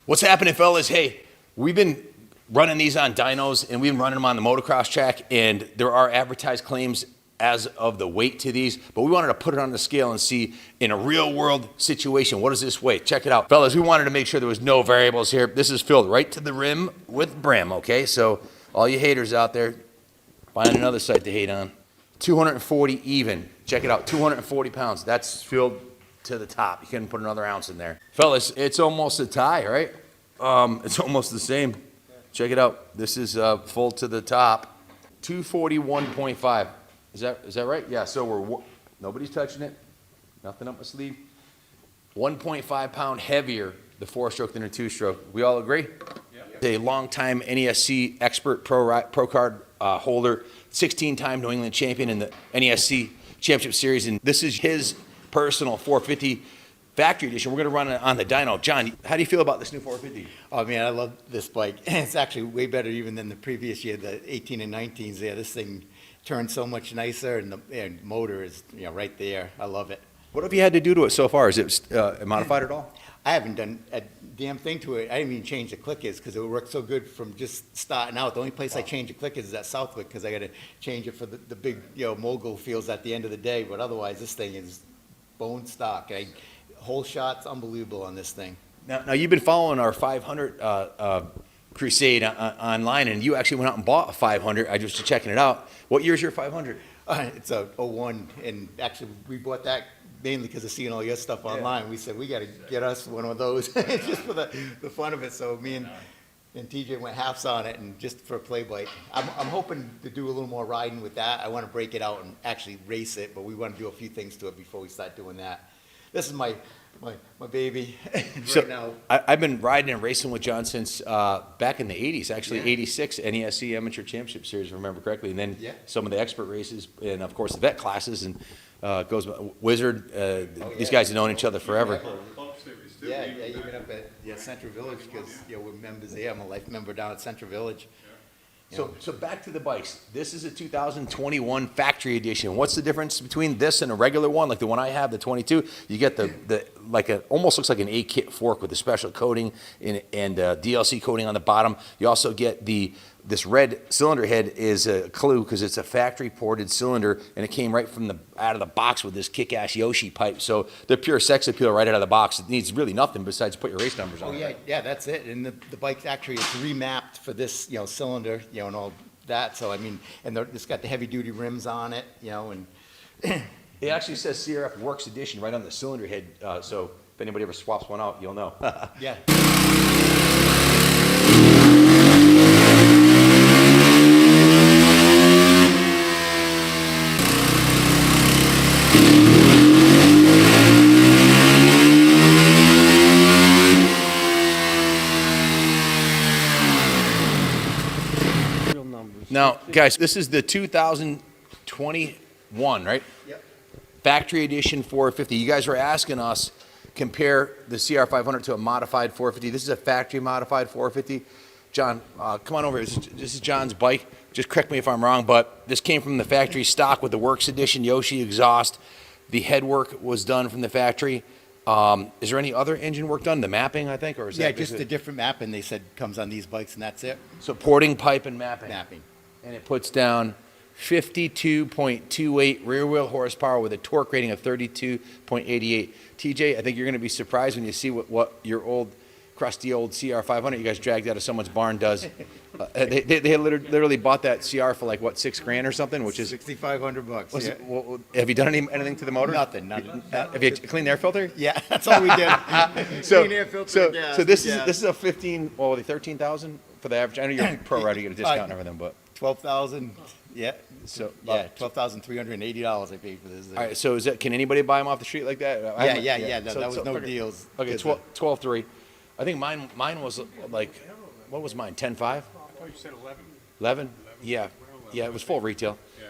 What's happening, fellas? Hey, we've been running these on dynos, and we've been running them on the motocross track, and there are advertised claims as of the weight to these, but we wanted to put it on the scale and see in a real world situation, what does this weigh? Check it out. Fellas, we wanted to make sure there was no variables here. This is filled right to the rim with brim, okay? So all you haters out there, find another site to hate on. 240 even. Check it out, 240 pounds. That's filled to the top. You couldn't put another ounce in there. Fellas, it's almost a tie, right? It's almost the same. Check it out. This is full to the top. 241.5. Is that right? Yeah, so nobody's touching it. Nothing up my sleeve. 1.5 pound heavier, the 4-stroke than a 2-stroke. We all agree? Yep. A longtime NESC expert pro card holder, 16-time New England champion in the NESC Championship Series, and this is his personal 450 factory edition. We're going to run it on the dyno. John, how do you feel about this new 450? Oh man, I love this bike. It's actually way better even than the previous year, the 18 and 19s there. This thing turns so much nicer, and the motor is right there. I love it. What have you had to do to it so far? Is it modified at all? I haven't done a damn thing to it. I didn't even change the clickers because it worked so good from just starting out. The only place I change the clickers is at Southwick because I got to change it for the big mogul feels at the end of the day. But otherwise, this thing is bone stock. Whole shots, unbelievable on this thing. Now you've been following our 500 crusade online, and you actually went out and bought a 500. I just was checking it out. What year's your 500? It's a '01, and actually we bought that mainly because of seeing all your stuff online. Yeah. We said we got to get us one of those just for the fun of it. So me and TJ went halves on it, and just for a play bike. I'm hoping to do a little more riding with that. I want to break it out and actually race it, but we want to do a few things to it before we start doing that. This is my baby right now. I've been riding and racing with John since back in the 80s, actually. 86 NESC Amateur Championship Series, if I remember correctly, and then some of the expert races, and of course the vet classes, and goes Wizard. These guys have known each other forever. Yeah, even up at Central Village, because we're members there. I'm a life member down at Central Village. So back to the bikes. This is a 2021 factory edition. What's the difference between this and a regular one, like the one I have, the 22? You get almost looks like an A-kit fork with a special coating and DLC coating on the bottom. You also get this red cylinder head is a clue because it's a factory ported cylinder, and it came right from out of the box with this kick-ass Yoshi pipe. So they're pure sex appeal right out of the box. It needs really nothing besides put your race numbers on it. Yeah, that's it. And the bike actually is remapped for this cylinder, and all that. So I mean, and it's got the heavy-duty rims on it, and it actually says CRF Works Edition right on the cylinder head. So if anybody ever swaps one out, you'll know. Yeah. Now, guys, this is the 2021, right? Yep. Factory edition 450. You guys were asking us compare the CR500 to a modified 450. This is a factory modified 450. John, come on over here. This is John's bike. Just correct me if I'm wrong, but this came from the factory stock with the Works Edition Yoshi exhaust. The head work was done from the factory. Is there any other engine work done? The mapping, I think, or is that just a different mapping? They said comes on these bikes, and that's it. So porting, pipe, and mapping. Mapping. And it puts down 52.28 rear wheel horsepower with a torque rating of 32.88. TJ, I think you're going to be surprised when you see what your crusty old CR500 you guys dragged out of someone's barn does. They literally bought that CR for like what, $6,000 or something, which is $6,500. Yeah. Have you done anything to the motor? Nothing. Have you cleaned the air filter? Yeah, that's all we did. Clean air filter. So this is a 13,000 for the average. I know you're a pro rider, you get a discount and everything, but 12,000. Yeah. So $12,380 I paid for this thing. All right. So can anybody buy them off the street like that? Yeah. That was no deals. Okay, 12.3. I think mine was like, what was mine? 10.5. I thought you said 11. 11? Yeah. Yeah, it was full retail.